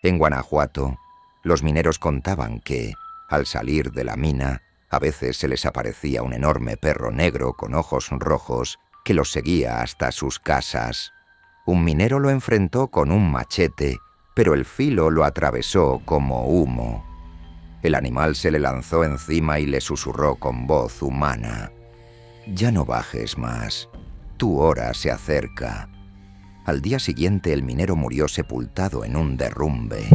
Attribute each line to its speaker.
Speaker 1: En Guanajuato, los mineros contaban que, al salir de la mina, a veces se les aparecía un enorme perro negro con ojos rojos que los seguía hasta sus casas. Un minero lo enfrentó con un machete, pero el filo lo atravesó como humo. El animal se le lanzó encima y le susurró con voz humana: «Ya no bajes más, tu hora se acerca». Al día siguiente el minero murió sepultado en un derrumbe.